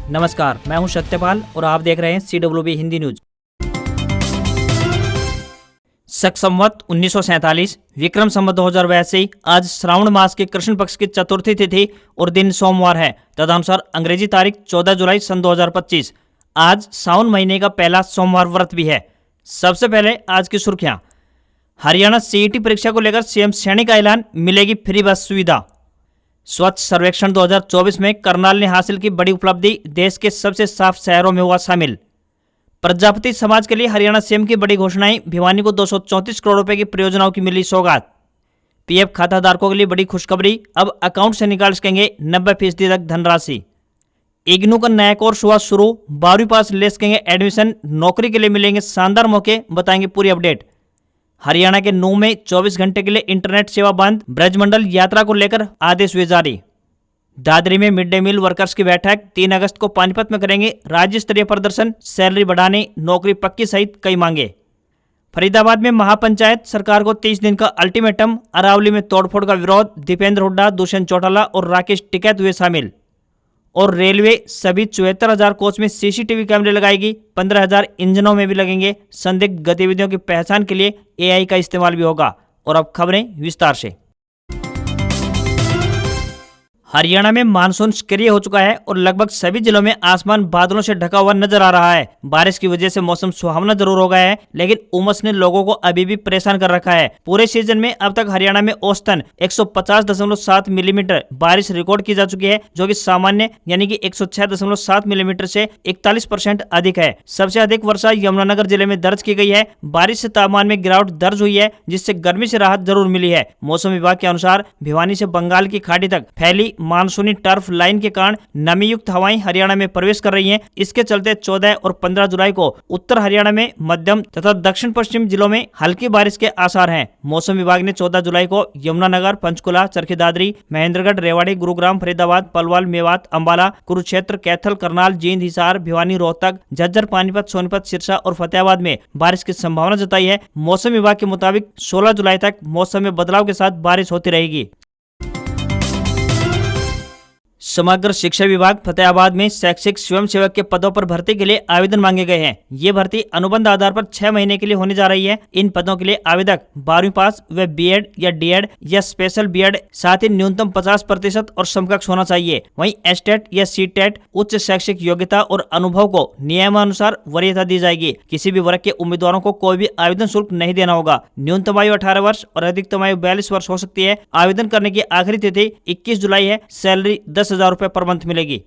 नमस्कार, मैं हूं सत्यपाल और आप देख रहे हैं CWB हिंदी न्यूज। शक संवत 1947 विक्रम संवत 2082 आज श्रावण मास के कृष्ण पक्ष की चतुर्थी तिथि और दिन सोमवार है। तदनुसार अंग्रेजी तारीख 14 जुलाई सन 2025 आज सावन महीने का पहला सोमवार व्रत भी है। सबसे पहले आज की सुर्खियां। हरियाणा CET परीक्षा को लेकर CM सैनी का ऐलान, मिलेगी फ्री बस सुविधा। स्वच्छ सर्वेक्षण 2024 में करनाल ने हासिल की बड़ी उपलब्धि, देश के सबसे साफ शहरों में हुआ शामिल। प्रजापति समाज के लिए हरियाणा CM की बड़ी घोषणाएं, भिवानी को 234 करोड़ रुपए की परियोजनाओं की मिली सौगात। PF खाता धारकों के लिए बड़ी खुशखबरी, अब अकाउंट से निकाल सकेंगे 90% तक धनराशि। इग्नू का नया कोर्स हुआ शुरू, 12वीं पास ले सकेंगे एडमिशन, नौकरी के लिए मिलेंगे शानदार मौके, बताएंगे पूरी अपडेट। हरियाणा के नूंह में 24 घंटे के लिए इंटरनेट सेवा बंद, ब्रजमंडल यात्रा को लेकर आदेश हुए जारी। दादरी में मिड डे मील वर्कर्स की बैठक, 3 अगस्त को पानीपत में करेंगे राज्य स्तरीय प्रदर्शन, सैलरी बढ़ाने, नौकरी पक्की सहित कई मांगे। फरीदाबाद में महापंचायत, सरकार को 30 दिन का अल्टीमेटम, अरावली में तोड़फोड़ का विरोध, दीपेंद्र हुड्डा, दुष्यंत चौटाला और राकेश टिकैत हुए शामिल। और रेलवे सभी 74,000 कोच में CCTV कैमरे लगाएगी, 15,000 इंजनों में भी लगेंगे। संदिग्ध गतिविधियों की पहचान के लिए AI का इस्तेमाल भी होगा। और अब खबरें विस्तार से। हरियाणा में मानसून सक्रिय हो चुका है और लगभग सभी जिलों में आसमान बादलों से ढका हुआ नजर आ रहा है। बारिश की वजह से मौसम सुहावना जरूर हो गया है, लेकिन उमस ने लोगों को अभी भी परेशान कर रखा है। पूरे सीजन में अब तक हरियाणा में औसतन 150.7 मिलीमीटर बारिश रिकॉर्ड की जा चुकी है, जो कि सामान्य यानी कि 106.7 मिलीमीटर से 41% अधिक है। सबसे अधिक वर्षा यमुनानगर जिले में दर्ज की गई है। बारिश से तापमान में गिरावट दर्ज हुई है, जिससे गर्मी से राहत जरूर मिली है। मौसम विभाग के अनुसार भिवानी से बंगाल की खाड़ी तक फैली मानसूनी टर्फ लाइन के कारण नमी युक्त हवाएं हरियाणा में प्रवेश कर रही हैं। इसके चलते 14 और 15 जुलाई को उत्तर हरियाणा में मध्यम तथा दक्षिण पश्चिम जिलों में हल्की बारिश के आसार हैं। मौसम विभाग ने 14 जुलाई को यमुनानगर, पंचकुला, चरखी दादरी, महेंद्रगढ़, रेवाड़ी, गुरुग्राम, फरीदाबाद, पलवल, मेवात, अंबाला, कुरुक्षेत्र, कैथल, करनाल, जींद, हिसार, भिवानी, रोहतक, झज्जर, पानीपत, सोनीपत, सिरसा और फतेहाबाद में बारिश की संभावना जताई है। मौसम विभाग के मुताबिक 16 जुलाई तक मौसम में बदलाव के साथ बारिश होती रहेगी। समग्र शिक्षा विभाग फतेहाबाद में शैक्षिक स्वयंसेवक के पदों पर भर्ती के लिए आवेदन मांगे गए हैं। ये भर्ती अनुबंध आधार पर 6 महीने के लिए होने जा रही है। इन पदों के लिए आवेदक 12वीं पास व BEd या D.Ed या स्पेशल BEd, साथ ही न्यूनतम 50% और समकक्ष होना चाहिए। वहीं STET या CTET उच्च शैक्षिक योग्यता और अनुभव को नियमानुसार वरीयता दी जाएगी। किसी भी वर्ग के उम्मीदवारों को कोई भी आवेदन शुल्क नहीं देना होगा। न्यूनतम आयु 18 वर्ष और अधिकतम आयु 42 वर्ष हो सकती है। आवेदन करने की आखिरी तिथि 21 जुलाई है। सैलरी 10,000 रुपए पर मंथ मिलेगी।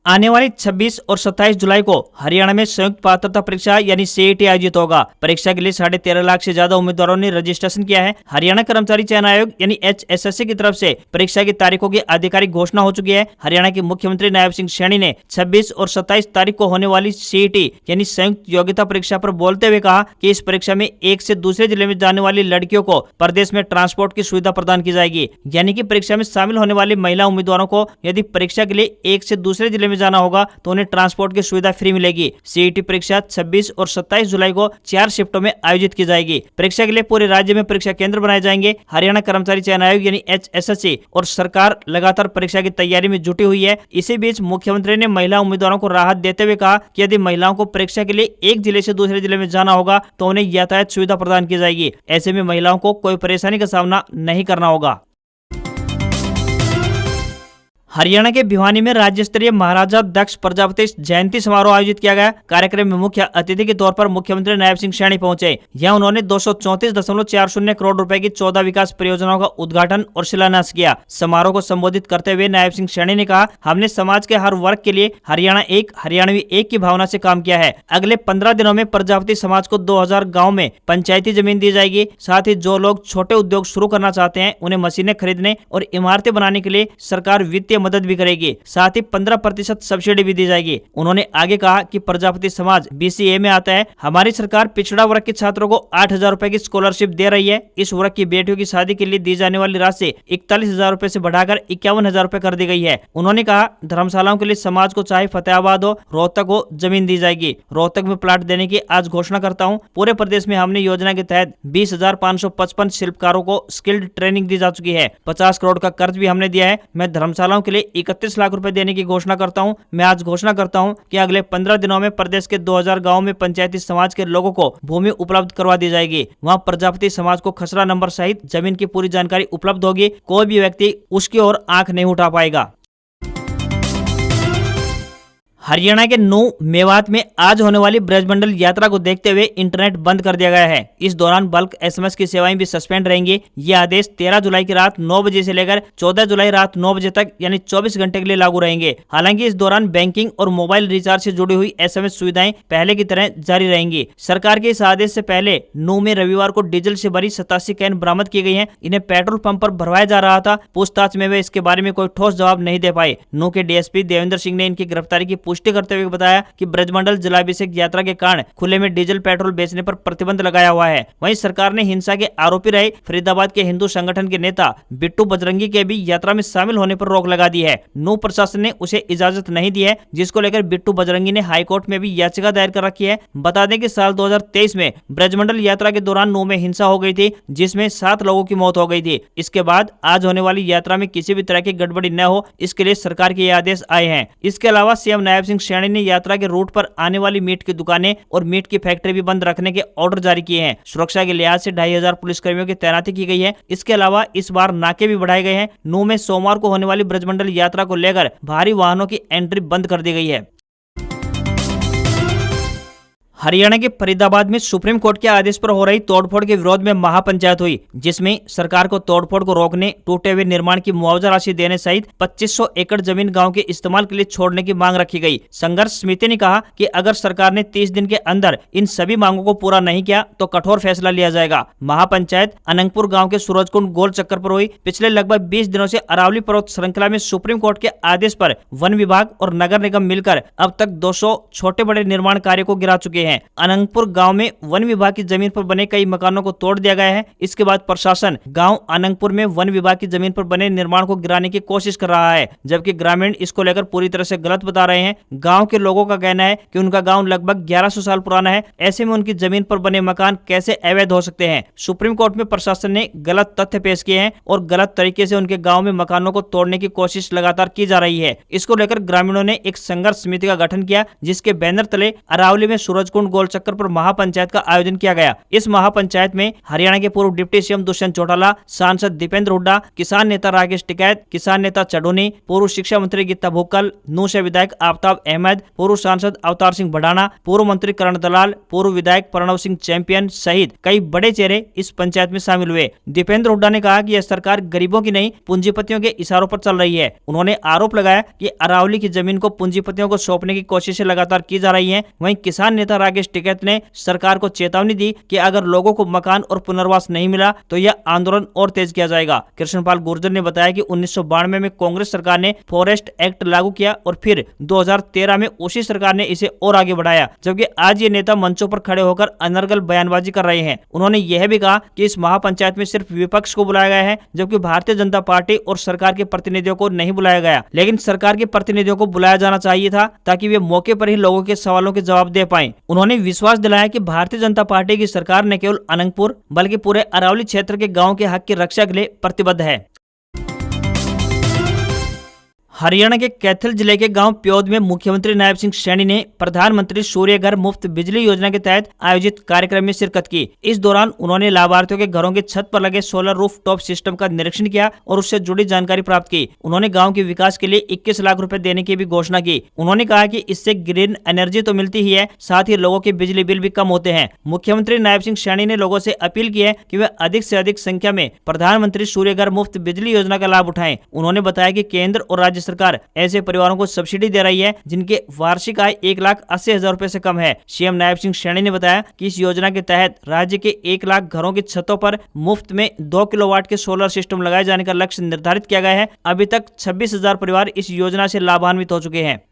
आने वाली 26 और 27 जुलाई को हरियाणा में संयुक्त पात्रता परीक्षा यानी CET आयोजित होगा। परीक्षा के लिए 13.5 लाख से ज्यादा उम्मीदवारों ने रजिस्ट्रेशन किया है। हरियाणा कर्मचारी चयन आयोग यानी HSSC की तरफ से परीक्षा की तारीखों की आधिकारिक घोषणा हो चुकी है। हरियाणा के मुख्यमंत्री नायब सिंह सैनी ने 26 और 27 तारीख को होने वाली CET यानी संयुक्त योग्यता परीक्षा पर बोलते हुए कहा कि इस परीक्षा में एक से दूसरे जिले में जाने वाली लड़कियों को प्रदेश में ट्रांसपोर्ट की सुविधा प्रदान की जाएगी। यानी कि परीक्षा में शामिल होने वाली महिला उम्मीदवारों को यदि परीक्षा के लिए एक से दूसरे जिले जाना होगा तो उन्हें ट्रांसपोर्ट की सुविधा फ्री मिलेगी। CET परीक्षा 26 और 27 जुलाई को 4 शिफ्टों में आयोजित की जाएगी। परीक्षा के लिए पूरे राज्य में परीक्षा केंद्र बनाए जाएंगे। हरियाणा कर्मचारी चयन आयोग यानी HSSC और सरकार लगातार परीक्षा की तैयारी में जुटी हुई है। इसी बीच मुख्यमंत्री ने महिला उम्मीदवारों को राहत देते हुए कहा कि यदि महिलाओं को परीक्षा के लिए एक जिले से दूसरे जिले में जाना होगा तो उन्हें यातायात सुविधा प्रदान की जाएगी। ऐसे में महिलाओं को कोई परेशानी का सामना नहीं करना होगा। हरियाणा के भिवानी में राज्य स्तरीय महाराजा दक्ष प्रजापति जयंती समारोह आयोजित किया गया। कार्यक्रम में मुख्य अतिथि के तौर पर मुख्यमंत्री नायब सिंह सैनी पहुंचे। यहां उन्होंने 234.40 करोड़ रुपए की 14 विकास परियोजनाओं का उद्घाटन और शिलान्यास किया। समारोह को संबोधित करते हुए नायब सिंह सैनी ने कहा, हमने समाज के हर वर्ग के लिए हरियाणा एक, हरियाणवी एक की भावना से काम किया है। अगले 15 दिनों में प्रजापति समाज को 2000 गाँव में पंचायती जमीन दी जाएगी। साथ ही जो लोग छोटे उद्योग शुरू करना चाहते हैं उन्हें मशीनें खरीदने और इमारतें बनाने के लिए सरकार वित्तीय मदद भी करेगी। साथ ही 15% सब्सिडी भी दी जाएगी। उन्होंने आगे कहा कि प्रजापति समाज BCA में आता है। हमारी सरकार पिछड़ा वर्ग के छात्रों को 8,000 रुपए की स्कॉलरशिप दे रही है। इस वर्ग की बेटियों की शादी के लिए दी जाने वाली राशि 41,000 रुपए से बढ़ाकर 51,000 रुपए कर दी गई है। उन्होंने कहा, धर्मशालाओं के लिए समाज को चाहे फतेहाबाद हो, रोहतक हो, जमीन दी जाएगी। रोहतक में प्लाट देने की आज घोषणा करता हूँ। पूरे प्रदेश में हमने योजना के तहत 20,555 शिल्पकारों को स्किल्ड ट्रेनिंग दी जा चुकी है। 50 करोड़ का कर्ज भी हमने दिया है। मैं धर्मशालाओं के लिए लिए 31 लाख रुपए देने की घोषणा करता हूं। मैं आज घोषणा करता हूं कि अगले 15 दिनों में प्रदेश के 2000 गाँव में पंचायती समाज के लोगों को भूमि उपलब्ध करवा दी जाएगी। वहाँ प्रजापति समाज को खसरा नंबर सहित जमीन की पूरी जानकारी उपलब्ध होगी। कोई भी व्यक्ति उसकी ओर आंख नहीं उठा पाएगा। हरियाणा के नूंह मेवात में आज होने वाली ब्रजमंडल यात्रा को देखते हुए इंटरनेट बंद कर दिया गया है। इस दौरान बल्क एसएमएस की सेवाएं भी सस्पेंड रहेंगी। ये आदेश 13 जुलाई की रात 9 बजे से लेकर 14 जुलाई रात 9 बजे तक यानी 24 घंटे के लिए लागू रहेंगे। हालांकि इस दौरान बैंकिंग और मोबाइल रिचार्ज से जुड़ी हुई एसएमएस सुविधाएं पहले की तरह जारी रहेंगी। सरकार के इस आदेश से पहले नूंह में रविवार को डीजल से भरी 87 कैन बरामद की गई है। इन्हें पेट्रोल पंप पर भरवाया जा रहा था। पूछताछ में वे इसके बारे में कोई ठोस जवाब नहीं दे पाए। नूंह के डीएसपी देवेंद्र सिंह ने इनकी गिरफ्तारी की पुष्टि करते हुए बताया कि ब्रजमंडल जलाभिषेक यात्रा के कारण खुले में डीजल पेट्रोल बेचने पर प्रतिबंध लगाया हुआ है। वहीं सरकार ने हिंसा के आरोपी रहे फरीदाबाद के हिंदू संगठन के नेता बिट्टू बजरंगी के भी यात्रा में शामिल होने पर रोक लगा दी है। नूंह प्रशासन ने उसे इजाजत नहीं दी है, जिसको लेकर बिट्टू बजरंगी ने हाईकोर्ट में भी याचिका दायर कर रखी है। बता दें कि साल 2023 में ब्रजमंडल यात्रा के दौरान नूंह में हिंसा हो गई थी, जिसमें 7 लोगों की मौत हो गई थी। इसके बाद आज होने वाली यात्रा में किसी भी तरह की गड़बड़ी न हो, इसके लिए सरकार के ये आदेश आए हैं। इसके अलावा सीएम नायब सिंह सैनी ने यात्रा के रूट पर आने वाली मीट की दुकानें और मीट की फैक्ट्री भी बंद रखने के ऑर्डर जारी किए हैं। सुरक्षा के लिहाज से 2500 पुलिसकर्मियों की तैनाती की गई है। इसके अलावा इस बार नाके भी बढ़ाए गए हैं। नूंह में सोमवार को होने वाली ब्रजमंडल यात्रा को लेकर भारी वाहनों की एंट्री बंद कर दी गई है। हरियाणा के फरीदाबाद में सुप्रीम कोर्ट के आदेश पर हो रही तोड़फोड़ के विरोध में महापंचायत हुई, जिसमें सरकार को तोड़फोड़ को रोकने, टूटे हुए निर्माण की मुआवजा राशि देने सहित 2500 एकड़ जमीन गांव के इस्तेमाल के लिए छोड़ने की मांग रखी गई। संघर्ष समिति ने कहा कि अगर सरकार ने 30 दिन के अंदर इन सभी मांगों को पूरा नहीं किया तो कठोर फैसला लिया जाएगा। महापंचायत अनंगपुर गाँव के सूरजकुंड गोल चक्कर पर हुई। पिछले लगभग 20 दिनों से अरावली पर्वत श्रृंखला में सुप्रीम कोर्ट के आदेश पर वन विभाग और नगर निगम मिलकर अब तक 200 छोटे बड़े निर्माण कार्य को गिरा चुके हैं। अनंगपुर गांव में वन विभाग की जमीन पर बने कई मकानों को तोड़ दिया गया है। इसके बाद प्रशासन गांव अनंगपुर में वन विभाग की जमीन पर बने निर्माण को गिराने की कोशिश कर रहा है, जबकि ग्रामीण इसको लेकर पूरी तरह से गलत बता रहे हैं। गांव के लोगों का कहना है कि उनका गांव लगभग 1100 साल पुराना है, ऐसे में उनकी जमीन पर बने मकान कैसे अवैध हो सकते हैं। सुप्रीम कोर्ट में प्रशासन ने गलत तथ्य पेश किए हैं और गलत तरीके से उनके गाँव में मकानों को तोड़ने की कोशिश लगातार की जा रही है। इसको लेकर ग्रामीणों ने एक संघर्ष समिति का गठन किया, जिसके बैनर तले अरावली में सूरजकुंड गोल चक्कर पर महापंचायत का आयोजन किया गया। इस महापंचायत में हरियाणा के पूर्व डिप्टी सीएम दुष्यंत चौटाला, सांसद दीपेंद्र हुड्डा, किसान नेता राकेश टिकैत, किसान नेता चढ़ोनी, पूर्व शिक्षा मंत्री गीता भुक्कल, नूंह से विधायक आफ्ताब अहमद, पूर्व सांसद अवतार सिंह भडाना, पूर्व मंत्री करण दलाल, पूर्व विधायक प्रणव सिंह चैंपियन सहित कई बड़े चेहरे इस पंचायत में शामिल हुए। दीपेंद्र हुड्डा ने कहा कि यह सरकार गरीबों की नहीं पूंजीपतियों के इशारों पर चल रही है। उन्होंने आरोप लगाया कि अरावली की जमीन को पूंजीपतियों को सौंपने की कोशिशें लगातार की जा रही है। वहीं किसान नेता राकेश टिकैत ने सरकार को चेतावनी दी कि अगर लोगों को मकान और पुनर्वास नहीं मिला तो यह आंदोलन और तेज किया जाएगा। कृष्णपाल गुर्जर ने बताया कि 1992 में कांग्रेस सरकार ने फॉरेस्ट एक्ट लागू किया और फिर 2013 में उसी सरकार ने इसे और आगे बढ़ाया, जबकि आज ये नेता मंचों पर खड़े होकर अनर्गल बयानबाजी कर रहे हैं। उन्होंने यह भी कहा कि इस महापंचायत में सिर्फ विपक्ष को बुलाया गया है, जबकि भारतीय जनता पार्टी और सरकार के प्रतिनिधियों को नहीं बुलाया गया। लेकिन सरकार के प्रतिनिधियों को बुलाया जाना चाहिए था ताकि वे मौके पर ही लोगों के सवालों के जवाब दे पाएं। उन्होंने विश्वास दिलाया कि भारतीय जनता पार्टी की सरकार न केवल अनंगपुर बल्कि पूरे अरावली क्षेत्र के गांव के हक की रक्षा के लिए प्रतिबद्ध है। हरियाणा के कैथल जिले के गांव प्योद में मुख्यमंत्री नायब सिंह सैनी ने प्रधानमंत्री सूर्य घर मुफ्त बिजली योजना के तहत आयोजित कार्यक्रम में शिरकत की। इस दौरान उन्होंने लाभार्थियों के घरों की छत पर लगे सोलर रूफ टॉप सिस्टम का निरीक्षण किया और उससे जुड़ी जानकारी प्राप्त की। उन्होंने गाँव के विकास के लिए 21 लाख रुपए देने की भी घोषणा की। उन्होंने कहा कि इससे ग्रीन एनर्जी तो मिलती ही है, साथ ही लोगों के बिजली बिल भी कम होते हैं। मुख्यमंत्री नायब सिंह सैनी ने लोगों से अपील की है कि वे अधिक से अधिक संख्या में प्रधानमंत्री सूर्य घर मुफ्त बिजली योजना का लाभ उठाएं। उन्होंने बताया कि केंद्र और राज्य सरकार ऐसे परिवारों को सब्सिडी दे रही है जिनके वार्षिक आय 1,80,000 रुपए से कम है। सीएम नायब सिंह सैनी ने बताया कि इस योजना के तहत राज्य के 1 लाख घरों की छतों पर मुफ्त में 2 किलोवाट के सोलर सिस्टम लगाए जाने का लक्ष्य निर्धारित किया गया है। अभी तक 26,000 परिवार इस योजना से लाभान्वित हो चुके हैं।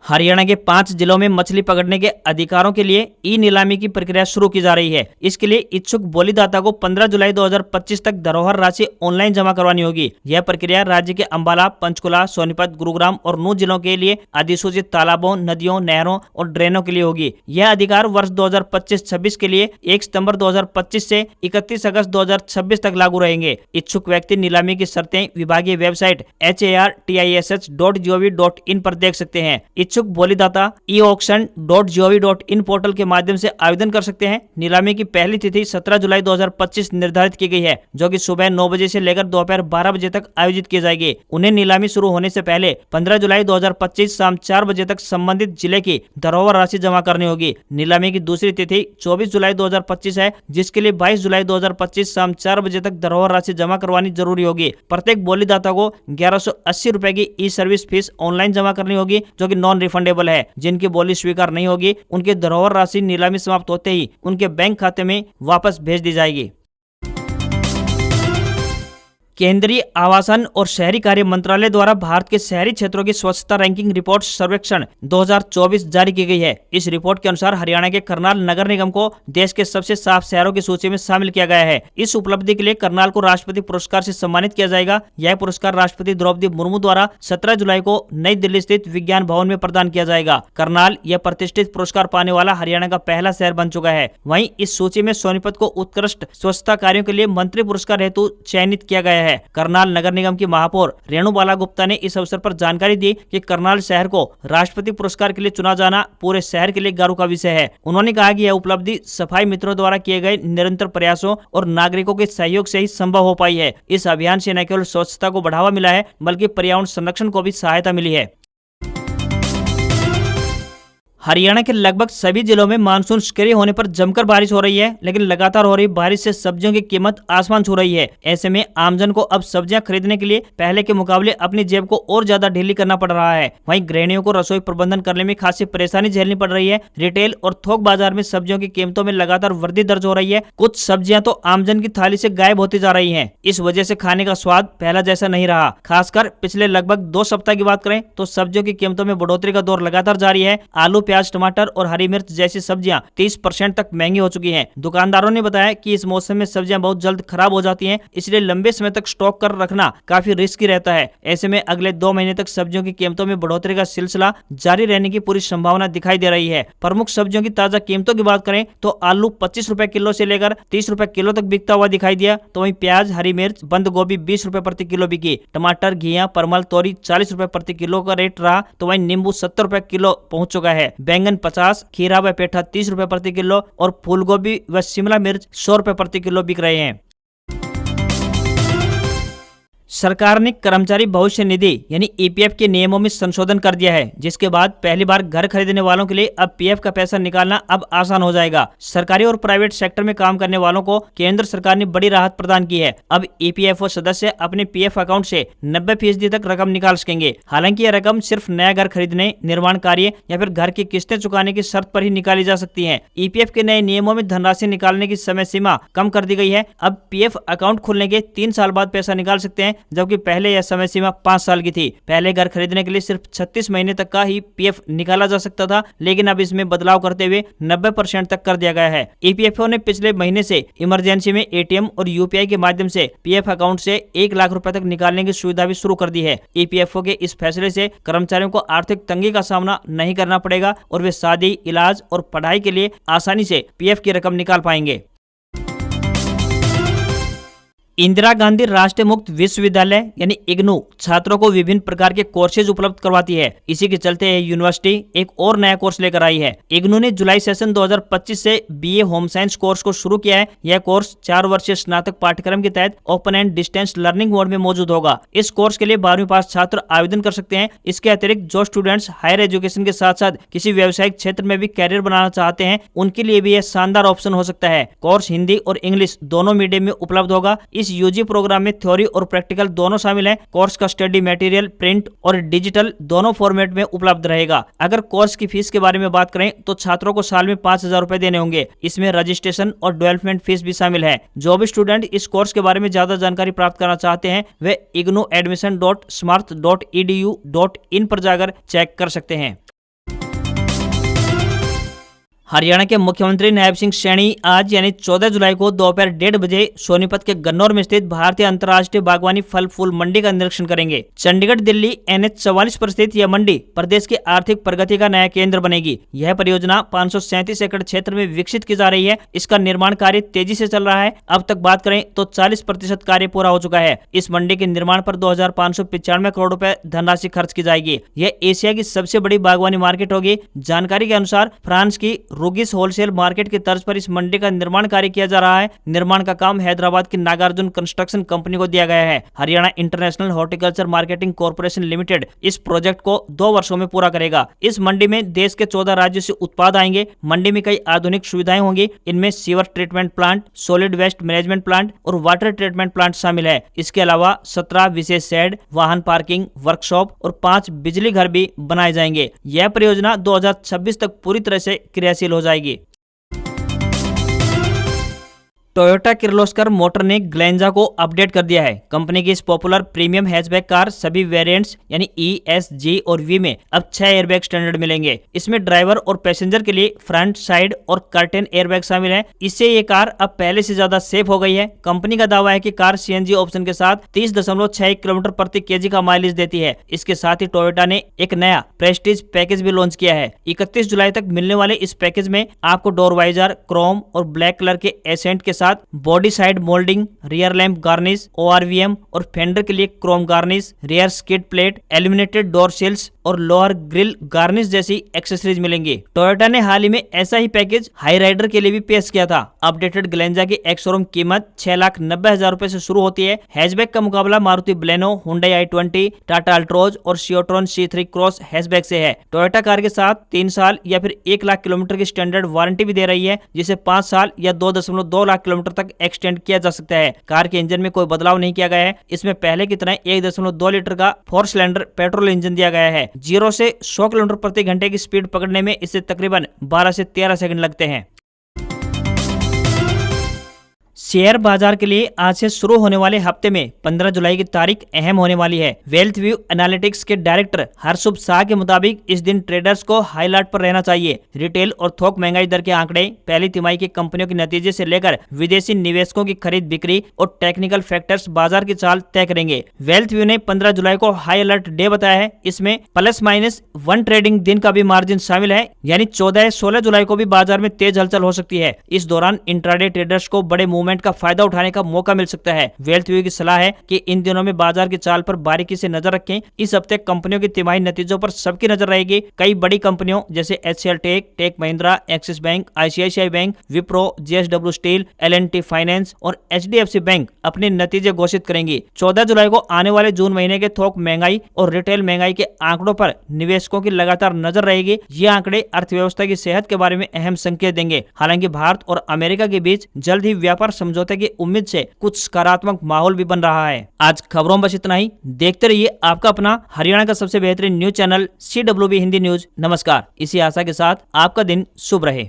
हरियाणा के 5 जिलों में मछली पकड़ने के अधिकारों के लिए ई नीलामी की प्रक्रिया शुरू की जा रही है। इसके लिए इच्छुक बोलीदाता को 15 जुलाई 2025 तक धरोहर राशि ऑनलाइन जमा करवानी होगी। यह प्रक्रिया राज्य के अंबाला, पंचकुला, सोनीपत, गुरुग्राम और नूंह जिलों के लिए अधिसूचित तालाबों, नदियों, नहरों और ड्रेनों के लिए होगी। यह अधिकार वर्ष 2025-26 के लिए 1 सितंबर 2025 से 31 अगस्त 2026 तक लागू रहेंगे। इच्छुक व्यक्ति नीलामी की शर्तें विभागीय वेबसाइट hartish.gov.in पर देख सकते हैं। इच्छुक बोलीदाता eauction.gov.in पोर्टल के माध्यम से आवेदन कर सकते हैं। नीलामी की पहली तिथि 17 जुलाई 2025 निर्धारित की गई है, जो कि सुबह 9 बजे से लेकर दोपहर 12 बजे तक आयोजित की जाएगी। उन्हें नीलामी शुरू होने से पहले 15 जुलाई 2025 शाम 4 बजे तक संबंधित जिले की धरोहर राशि जमा करनी होगी। नीलामी की दूसरी तिथि 24 जुलाई 2025 है, जिसके लिए 22 जुलाई 2025 शाम 4 बजे तक धरोहर राशि जमा करवानी जरूरी होगी। प्रत्येक बोलीदाता को 1180 रुपए की ई सर्विस फीस ऑनलाइन जमा करनी होगी, जो कि नॉन रिफंडेबल है। जिनकी बोली स्वीकार नहीं होगी, उनकी धरोहर राशि नीलामी समाप्त होते ही उनके बैंक खाते में वापस भेज दी जाएगी। केंद्रीय आवासन और शहरी कार्य मंत्रालय द्वारा भारत के शहरी क्षेत्रों की स्वच्छता रैंकिंग रिपोर्ट सर्वेक्षण 2024 जारी की गई है। इस रिपोर्ट के अनुसार हरियाणा के करनाल नगर निगम को देश के सबसे साफ शहरों की सूची में शामिल किया गया है। इस उपलब्धि के लिए करनाल को राष्ट्रपति पुरस्कार से सम्मानित किया जाएगा। यह पुरस्कार राष्ट्रपति द्रौपदी मुर्मू द्वारा 17 जुलाई को नई दिल्ली स्थित विज्ञान भवन में प्रदान किया जाएगा। करनाल यह प्रतिष्ठित पुरस्कार पाने वाला हरियाणा का पहला शहर बन चुका है। वहीं इस सूची में सोनीपत को उत्कृष्ट स्वच्छता कार्यों के लिए मंत्री पुरस्कार हेतु चयनित किया गया है। करनाल नगर निगम की महापौर रेणु बाला गुप्ता ने इस अवसर पर जानकारी दी कि करनाल शहर को राष्ट्रपति पुरस्कार के लिए चुना जाना पूरे शहर के लिए गर्व का विषय है। उन्होंने कहा कि यह उपलब्धि सफाई मित्रों द्वारा किए गए निरंतर प्रयासों और नागरिकों के सहयोग से ही संभव हो पाई है। इस अभियान से न केवल स्वच्छता को बढ़ावा मिला है, बल्कि पर्यावरण संरक्षण को भी सहायता मिली है। हरियाणा के लगभग सभी जिलों में मानसून सक्रिय होने पर जमकर बारिश हो रही है, लेकिन लगातार हो रही बारिश से सब्जियों की कीमत आसमान छू रही है। ऐसे में आमजन को अब सब्जियां खरीदने के लिए पहले के मुकाबले अपनी जेब को और ज्यादा ढीली करना पड़ रहा है। वहीं गृहिणियों को रसोई प्रबंधन करने में खासी परेशानी झेलनी पड़ रही है। रिटेल और थोक बाजार में सब्जियों की कीमतों में लगातार वृद्धि दर्ज हो रही है। कुछ सब्जियां तो आमजन की थाली से गायब होती जा रही है। इस वजह से खाने का स्वाद पहला जैसा नहीं रहा। खासकर पिछले लगभग 2 सप्ताह की बात करें तो सब्जियों की कीमतों में बढ़ोतरी का दौर लगातार जारी है। आलू, प्याज, टमाटर और हरी मिर्च जैसी सब्जियां 30% तक महंगी हो चुकी हैं। दुकानदारों ने बताया कि इस मौसम में सब्जियां बहुत जल्द खराब हो जाती हैं, इसलिए लंबे समय तक स्टॉक कर रखना काफी रिस्की रहता है। ऐसे में अगले 2 महीने तक सब्जियों की कीमतों में बढ़ोतरी का सिलसिला जारी रहने की पूरी संभावना दिखाई दे रही है। प्रमुख सब्जियों की ताजा कीमतों की बात करें तो आलू 25 रुपए किलो से लेकर 30 रुपए किलो तक बिकता हुआ दिखाई दिया। तो वहीं प्याज, हरी मिर्च, बंद गोभी 20 रुपए प्रति किलो बिकी। टमाटर, घिया, परमल, तोरी 40 रुपए प्रति किलो का रेट रहा। तो वहीं नींबू 70 रुपए किलो पहुंच चुका है। बैंगन 50, खीरा व पेठा 30 रुपए प्रति किलो और फूलगोभी व शिमला मिर्च 100 रुपए प्रति किलो बिक रहे हैं। सरकार ने कर्मचारी भविष्य निधि यानी ईपीएफ के नियमों में संशोधन कर दिया है, जिसके बाद पहली बार घर खरीदने वालों के लिए अब पीएफ का पैसा निकालना अब आसान हो जाएगा। सरकारी और प्राइवेट सेक्टर में काम करने वालों को केंद्र सरकार ने बड़ी राहत प्रदान की है। अब ईपीएफओ सदस्य अपने पीएफ अकाउंट से 90% तक रकम निकाल सकेंगे। हालांकि यह रकम सिर्फ नया घर खरीदने, निर्माण कार्य या फिर घर की किस्तें चुकाने की शर्त पर ही निकाली जा सकती है। ईपीएफ के नए नियमों में धनराशि निकालने की समय सीमा कम कर दी गई है। अब पीएफ अकाउंट खुलने के 3 साल बाद पैसा निकाल सकते हैं, जबकि पहले यह समय सीमा 5 साल की थी। पहले घर खरीदने के लिए सिर्फ 36 महीने तक का ही पीएफ निकाला जा सकता था, लेकिन अब इसमें बदलाव करते हुए 90% तक कर दिया गया है। ईपीएफओ ने पिछले महीने से इमरजेंसी में एटीएम और यूपीआई के माध्यम से पीएफ अकाउंट से 1 लाख रुपए तक निकालने की सुविधा भी शुरू कर दी है। ईपीएफओ के इस फैसले से कर्मचारियों को आर्थिक तंगी का सामना नहीं करना पड़ेगा और वे शादी, इलाज और पढ़ाई के लिए आसानी से पीएफ की रकम निकाल पाएंगे। इंदिरा गांधी राष्ट्रीय मुक्त विश्वविद्यालय यानी इग्नू छात्रों को विभिन्न प्रकार के कोर्सेज उपलब्ध करवाती है। इसी के चलते यूनिवर्सिटी एक और नया कोर्स लेकर आई है। इग्नू ने जुलाई सेशन 2025 से बीए होम साइंस कोर्स को शुरू किया है। यह कोर्स 4 वर्षीय स्नातक पाठ्यक्रम के तहत open and distance learning mode में मौजूद होगा। इस कोर्स के लिए 12वीं पास छात्र आवेदन कर सकते हैं। इसके अतिरिक्त जो स्टूडेंट्स हायर एजुकेशन के साथ साथ किसी व्यावसायिक क्षेत्र में भी कैरियर बनाना चाहते हैं, उनके लिए भी यह शानदार ऑप्शन हो सकता है। कोर्स हिंदी और इंग्लिश दोनों मीडियम में उपलब्ध होगा। इस यूजी प्रोग्राम में थ्योरी और प्रैक्टिकल दोनों शामिल हैं। कोर्स का स्टडी मटेरियल प्रिंट और डिजिटल दोनों फॉर्मेट में उपलब्ध रहेगा। अगर कोर्स की फीस के बारे में बात करें तो छात्रों को साल में 5,000 रुपए देने होंगे। इसमें रजिस्ट्रेशन और डेवलपमेंट फीस भी शामिल है। जो भी स्टूडेंट इस कोर्स के बारे में ज्यादा जानकारी प्राप्त करना चाहते हैं वे ignuadmission.smart.edu.in पर जाकर चेक कर सकते हैं। हरियाणा के मुख्यमंत्री नायब सिंह सैनी आज यानी 14 जुलाई को दोपहर 1:30 बजे सोनीपत के गन्नौर में स्थित भारतीय अंतर्राष्ट्रीय बागवानी फल फूल मंडी का निरीक्षण करेंगे। चंडीगढ़ दिल्ली NH 44 पर स्थित यह मंडी प्रदेश की आर्थिक प्रगति का नया केंद्र बनेगी। यह परियोजना 537 एकड़ क्षेत्र में विकसित की जा रही है। इसका निर्माण कार्य तेजी से चल रहा है। अब तक बात करें तो 40% कार्य पूरा हो चुका है। इस मंडी के निर्माण पर 2595 करोड़ रुपए धनराशि खर्च की जाएगी। यह एशिया की सबसे बड़ी बागवानी मार्केट होगी। जानकारी के अनुसार फ्रांस की रूगिस होलसेल मार्केट की तर्ज पर इस मंडी का निर्माण कार्य किया जा रहा है। निर्माण का काम हैदराबाद की नागार्जुन कंस्ट्रक्शन कंपनी को दिया गया है। Haryana international horticulture marketing corporation limited इस प्रोजेक्ट को 2 वर्षों में पूरा करेगा। इस मंडी में देश के 14 राज्यों से उत्पाद आएंगे। मंडी में कई आधुनिक सुविधाएं होंगी। इनमें sewer treatment plant, solid waste management plant और वाटर ट्रीटमेंट प्लांट शामिल है। इसके अलावा 17 विशेष शेड, वाहन पार्किंग, वर्कशॉप और 5 बिजली घर भी बनाए जाएंगे। यह परियोजना 2026 तक पूरी तरह से क्रियाशील हो जाएगी। टोयोटा किर्लोस्कर मोटर ने ग्लेंजा को अपडेट कर दिया है। कंपनी की इस पॉपुलर प्रीमियम हैचबैक कार सभी वेरिएंट्स यानी E, S, G और V में अब 6 एयरबैग स्टैंडर्ड मिलेंगे। इसमें ड्राइवर और पैसेंजर के लिए फ्रंट, साइड और कर्टेन एयरबैग शामिल है। इससे ये कार अब पहले से ज्यादा सेफ हो गई है। कंपनी का दावा है कि कार CNG ऑप्शन के साथ 30.6 किलोमीटर प्रति kg का माइलेज देती है। इसके साथ ही टोयोटा ने एक नया प्रेस्टीज पैकेज भी लॉन्च किया है। 31 जुलाई तक मिलने वाले इस पैकेज में आपको डोर वाइजर, क्रोम और ब्लैक कलर के एसेंट के साथ body side moulding, rear lamp garnish, ORVM और फेंडर के लिए chrome garnish, rear skid plate, illuminated door seals और लोअर ग्रिल गार्निश जैसी एक्सेसरीज मिलेंगी। टोयोटा ने हाल ही में ऐसा ही पैकेज हाई राइडर के लिए भी पेश किया था। अपडेटेड ग्लेंजा की एक्स शोरूम कीमत 6,90,000 रुपए से शुरू होती है। हैचबैक का मुकाबला Maruti Baleno, Hyundai i20, Tata Altroz और सियोट्रॉन C3 क्रॉस हैचबैक से है। टोयोटा कार के साथ 3 साल या फिर 1 लाख किलोमीटर की स्टैंडर्ड वारंटी भी दे रही है, जिसे 5 साल या 2.2 लाख किलोमीटर तक एक्सटेंड किया जा सकता है। कार के इंजन में कोई बदलाव नहीं किया गया है। इसमें पहले की तरह 1.2 लीटर का 4 सिलेंडर पेट्रोल इंजन दिया गया है। 0 से 100 किलोमीटर प्रति घंटे की स्पीड पकड़ने में इसे तकरीबन 12 से 13 सेकंड लगते हैं। शेयर बाजार के लिए आज से शुरू होने वाले हफ्ते में 15 जुलाई की तारीख अहम होने वाली है। वेल्थ व्यू एनालिटिक्स के डायरेक्टर हर्षुभ शाह के मुताबिक इस दिन ट्रेडर्स को हाई अलर्ट पर रहना चाहिए। रिटेल और थोक महंगाई दर के आंकड़े, पहली तिमाही की कंपनियों के नतीजे से लेकर विदेशी निवेशकों की खरीद बिक्री और टेक्निकल फैक्टर्स बाजार की चाल तय करेंगे। वेल्थ व्यू ने 15 जुलाई को हाई अलर्ट डे बताया है। इसमें +- 1 ट्रेडिंग दिन का भी मार्जिन शामिल है, यानी 14 या 16 जुलाई को भी बाजार में तेज हलचल हो सकती है। इस दौरान इंट्राडे ट्रेडर्स को बड़े मूवमेंट का फायदा उठाने का मौका मिल सकता है। वेल्थ व्यू की सलाह है कि इन दिनों में बाजार की चाल पर बारीकी से नजर रखें। इस हफ्ते कंपनियों की तिमाही नतीजों पर सबकी नजर रहेगी। कई बड़ी कंपनियों जैसे HCL tech Mahindra, Axis bank, ICICI bank, Wipro, JSW steel, L&T finance और HDFC बैंक अपने नतीजे घोषित करेंगी। 14 जुलाई को आने वाले जून महीने के थोक महंगाई और रिटेल महंगाई के आंकड़ों पर निवेशकों की लगातार नजर रहेगी। ये आंकड़े अर्थव्यवस्था की सेहत के बारे में अहम संकेत देंगे। हालांकि भारत और अमेरिका के बीच जल्द ही व्यापार समझौते की उम्मीद से कुछ सकारात्मक माहौल भी बन रहा है। आज खबरों में बस इतना ही। देखते रहिए आपका अपना हरियाणा का सबसे बेहतरीन news channel CWB Hindi news. नमस्कार। इसी आशा के साथ आपका दिन शुभ रहे।